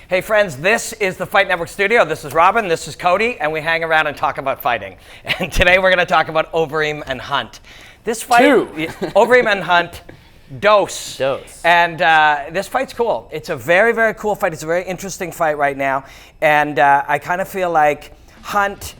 Hey friends, this is the Fight Network studio. This is Robin, this is Cody, and we hang around and talk about fighting. And today we're going to talk about Overeem and Hunt. This fight, Overeem and Hunt, dose. And this fight's cool. It's a very, very cool fight. It's a very interesting fight right now. And I kind of feel like Hunt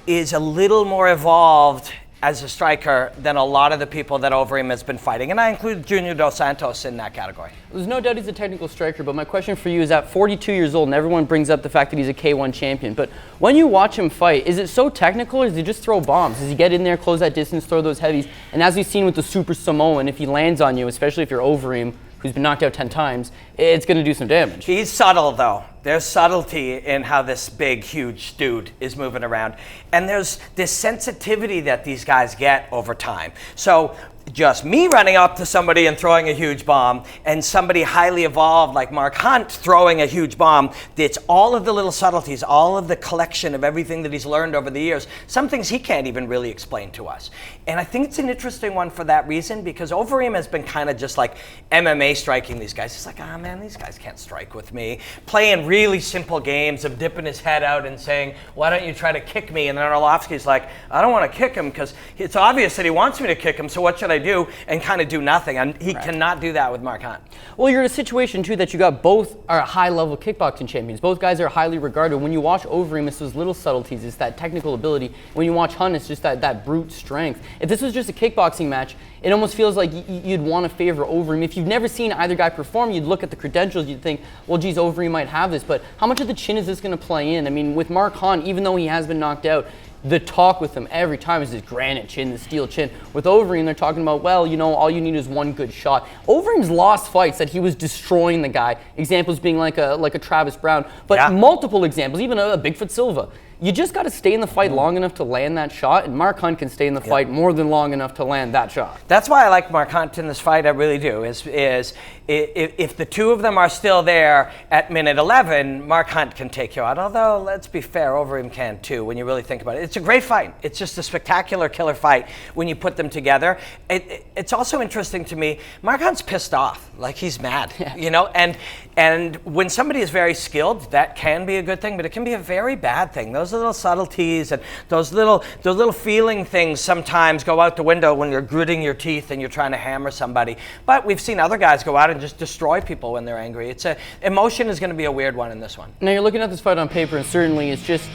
is a little more evolved as a striker than a lot of the people that Overeem has been fighting. And I include Junior Dos Santos in that category. There's no doubt he's a technical striker, but my question for you is at 42 years old, and everyone brings up the fact that he's a K1 champion, but when you watch him fight, is it so technical or does he just throw bombs? Does he get in there, close that distance, throw those heavies? And as we've seen with the Super Samoan, if he lands on you, especially if you're Overeem, who's been knocked out 10 times, it's going to do some damage. He's subtle, though. There's subtlety in how this big, huge dude is moving around. And there's this sensitivity that these guys get over time. So just me running up to somebody and throwing a huge bomb, and somebody highly evolved like Mark Hunt throwing a huge bomb, it's all of the little subtleties, all of the collection of everything that he's learned over the years, some things he can't even really explain to us. And I think it's an interesting one for that reason, because Overeem has been kind of just like MMA striking these guys. He's like, ah, man, these guys can't strike with me. Playing really simple games of dipping his head out and saying, why don't you try to kick me? And then Arlovsky's like, I don't want to kick him because it's obvious that he wants me to kick him, so what should I do? And kind of do nothing. And he cannot do that with Mark Hunt. Well, you're in a situation, too, that you got both are high-level kickboxing champions. Both guys are highly regarded. When you watch Overeem, it's those little subtleties. It's that technical ability. When you watch Hunt, it's just that brute strength. If this was just a kickboxing match, it almost feels like you'd want to favor Overeem. If you've never seen either guy perform, you'd look at the credentials, you'd think, well, geez, Overeem might have this. But how much of the chin is this going to play in? I mean, with Mark Hunt, even though he has been knocked out, the talk with him every time is this granite chin, the steel chin. With Overeem, they're talking about, well, you know, all you need is one good shot. Overeem's lost fights that he was destroying the guy. Examples being like a Travis Brown, but multiple examples, even a Bigfoot Silva. You just got to stay in the fight long enough to land that shot, and Mark Hunt can stay in the fight more than long enough to land that shot. That's why I like Mark Hunt in this fight, I really do, is if the two of them are still there at minute 11, Mark Hunt can take you out. Although, let's be fair, Overeem can too, when you really think about it. It's a great fight. It's just a spectacular killer fight when you put them together. It's also interesting to me, Mark Hunt's pissed off, like he's mad, you know? And when somebody is very skilled, that can be a good thing, but it can be a very bad thing. Those little subtleties and those little feeling things sometimes go out the window when you're gritting your teeth and you're trying to hammer somebody. But we've seen other guys go out and just destroy people when they're angry. Emotion is going to be a weird one in this one. Now you're looking at this fight on paper, and certainly it's just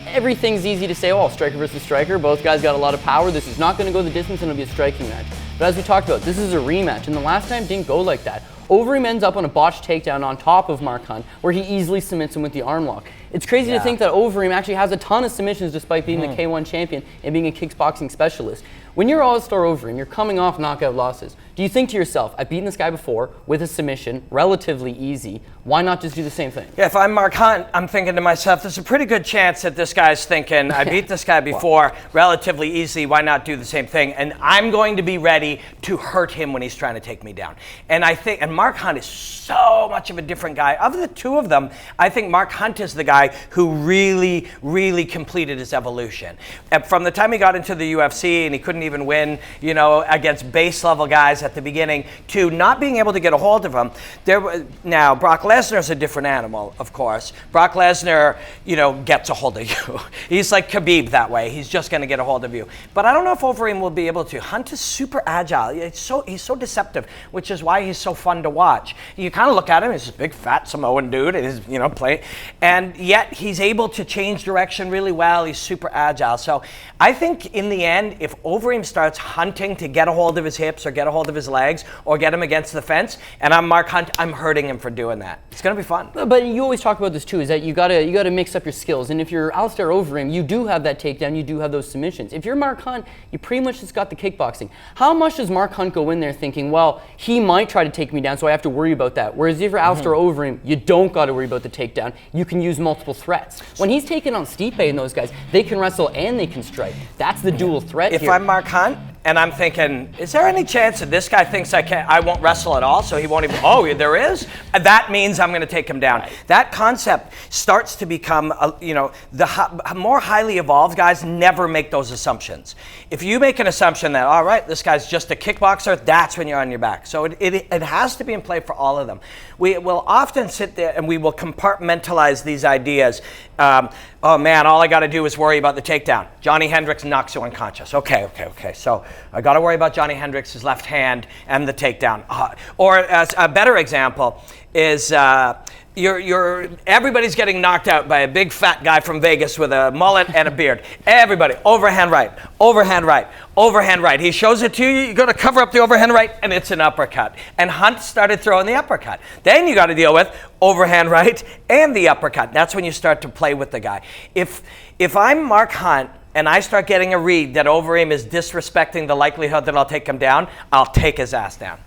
everything's easy to say, oh, striker versus striker. Both guys got a lot of power. This is not going to go the distance, and it'll be a striking match. But as we talked about, this is a rematch, and the last time didn't go like that. Overeem ends up on a botched takedown on top of Mark Hunt, where he easily submits him with the arm lock. It's crazy to think that Overeem actually has a ton of submissions despite being the K1 champion and being a kickboxing specialist. When you're Alistair Overeem, you're coming off knockout losses. Do you think to yourself, I've beaten this guy before with a submission, relatively easy. Why not just do the same thing? Yeah, if I'm Mark Hunt, I'm thinking to myself, there's a pretty good chance that this guy's thinking, I beat this guy before relatively easy, why not do the same thing? And I'm going to be ready to hurt him when he's trying to take me down. And I think, and Mark Hunt is so much of a different guy. Of the two of them, I think Mark Hunt is the guy who really, really completed his evolution. And from the time he got into the UFC and he couldn't even win, you know, against base level guys at the beginning, to not being able to get a hold of him. Now, Brock Lesnar's a different animal, of course. Brock Lesnar, you know, gets a hold of you. He's like Khabib that way. He's just going to get a hold of you. But I don't know if Overeem will be able to. Hunt is super agile. He's so deceptive, which is why he's so fun to watch. You kind of look at him, he's this big fat Samoan dude, he's, you know, and yet he's able to change direction really well. He's super agile. So I think in the end, if Overeem starts hunting to get a hold of his hips or get a hold of his legs or get him against the fence, and I'm Mark Hunt, I'm hurting him for doing that. It's going to be fun. But you always talk about this too, is that you got to mix up your skills. And if you're Alistair Overeem, you do have that takedown, you do have those submissions. If you're Mark Hunt, you pretty much just got the kickboxing. How much does Mark Hunt go in there thinking, well, he might try to take me down, so I have to worry about that? Whereas if you're Alistair Overeem, you don't got to worry about the takedown. You can use multiple threats. When he's taking on Stipe and those guys, they can wrestle and they can strike. That's the dual threat here. If I'm Mark Hunt, And I'm thinking, is there any chance that this guy thinks I won't wrestle at all, so he won't even, oh, there is? That means I'm going to take him down. Right. That concept starts to become, the more highly evolved guys never make those assumptions. If you make an assumption that, all right, this guy's just a kickboxer, that's when you're on your back. So it has to be in play for all of them. We will often sit there and we will compartmentalize these ideas. Oh man, all I got to do is worry about the takedown. Johnny Hendricks knocks you unconscious. Okay. So I got to worry about Johnny Hendricks' left hand and the takedown. Or as a better example is everybody's getting knocked out by a big fat guy from Vegas with a mullet and a beard. Everybody, overhand right, overhand right, overhand right. He shows it to you, you got to cover up the overhand right, and it's an uppercut. And Hunt started throwing the uppercut. Then you got to deal with overhand right and the uppercut. That's when you start to play with the guy. If I'm Mark Hunt and I start getting a read that Overeem is disrespecting the likelihood that I'll take him down, I'll take his ass down.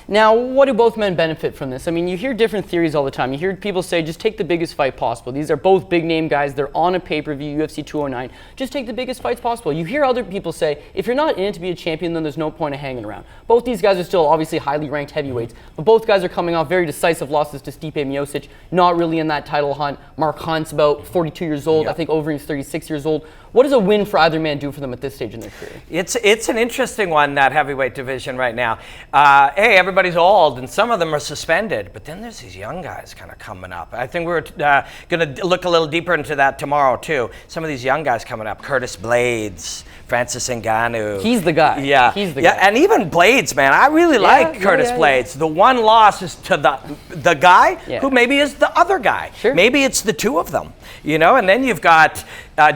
Now, what do both men benefit from this? I mean, you hear different theories all the time. You hear people say, just take the biggest fight possible. These are both big name guys. They're on a pay-per-view, UFC 209. Just take the biggest fights possible. You hear other people say, if you're not in it to be a champion, then there's no point of hanging around. Both these guys are still obviously highly ranked heavyweights, but both guys are coming off very decisive losses to Stipe Miocic, not really in that title hunt. Mark Hunt's about 42 years old. Yep. I think Overeem's 36 years old. What does a win for either man do for them at this stage in their career? It's an interesting one, that heavyweight division right now. Hey, everybody's old, and some of them are suspended, but then there's these young guys kind of coming up. I think we're going to look a little deeper into that tomorrow, too. Some of these young guys coming up. Curtis Blades, Francis Ngannou. He's the guy. Yeah. He's the guy. And even Blades, man. I really like Curtis Blades. The one loss is to the guy who maybe is the other guy. Sure. Maybe it's the two of them, and then you've got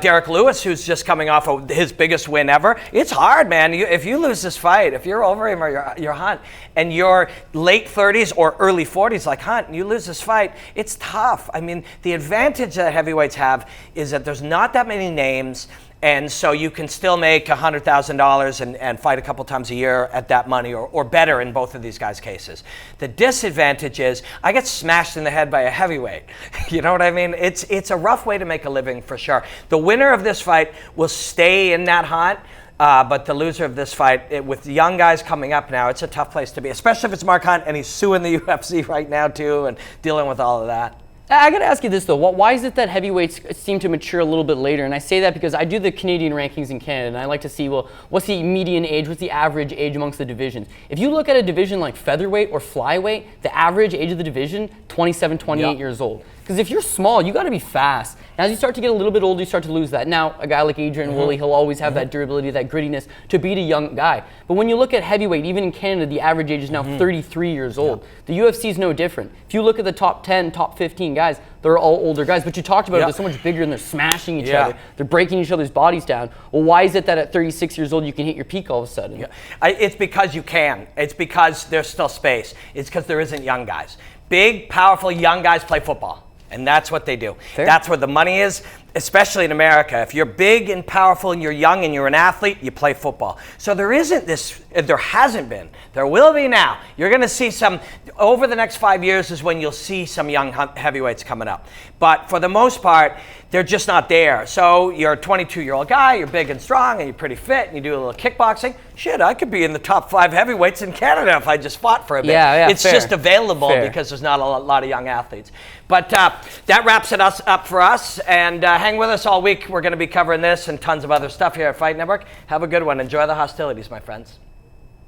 Derek Lewis, who's just coming off of his biggest win ever. It's hard, man. If you lose this fight, if you're Overeem or you're Hunt, and you're late 30s or early 40s like Hunt, and you lose this fight, it's tough. I mean, the advantage that heavyweights have is that there's not that many names, and so you can still make $100,000 and fight a couple times a year at that money or better in both of these guys' cases. The disadvantage is I get smashed in the head by a heavyweight. You know what I mean? It's a rough way to make a living for sure. The winner of this fight will stay in that hunt, but the loser of this fight, with the young guys coming up now, it's a tough place to be, especially if it's Mark Hunt and he's suing the UFC right now too and dealing with all of that. I got to ask you this, though. Why is it that heavyweights seem to mature a little bit later? And I say that because I do the Canadian rankings in Canada, and I like to see, well, what's the median age, what's the average age amongst the divisions? If you look at a division like featherweight or flyweight, the average age of the division, 27, 28 years old. Because if you're small, you got to be fast. And as you start to get a little bit older, you start to lose that. Now, a guy like Adrian Woolley, he'll always have that durability, that grittiness to beat a young guy. But when you look at heavyweight, even in Canada, the average age is now 33 years old. The UFC is no different. If you look at the top 10, top 15 guys, they're all older guys. But you talked about it, they're so much bigger and they're smashing each other. They're breaking each other's bodies down. Well, why is it that at 36 years old, you can hit your peak all of a sudden? It's because you can. It's because there's still space. It's because there isn't young guys. Big, powerful, young guys play football. And that's what they do. Fair. That's where the money is, especially in America. If you're big and powerful and you're young and you're an athlete, you play football. So there hasn't been. There will be now. You're going to see some, over the next 5 years is when you'll see some young heavyweights coming up. But for the most part, they're just not there. So you're a 22-year-old guy, you're big and strong, and you're pretty fit, and you do a little kickboxing. Shit, I could be in the top 5 heavyweights in Canada if I just fought for a bit. It's just available because there's not a lot of young athletes. But that wraps it up for us. And hang with us all week. We're going to be covering this and tons of other stuff here at Fight Network. Have a good one. Enjoy the hostilities, my friends.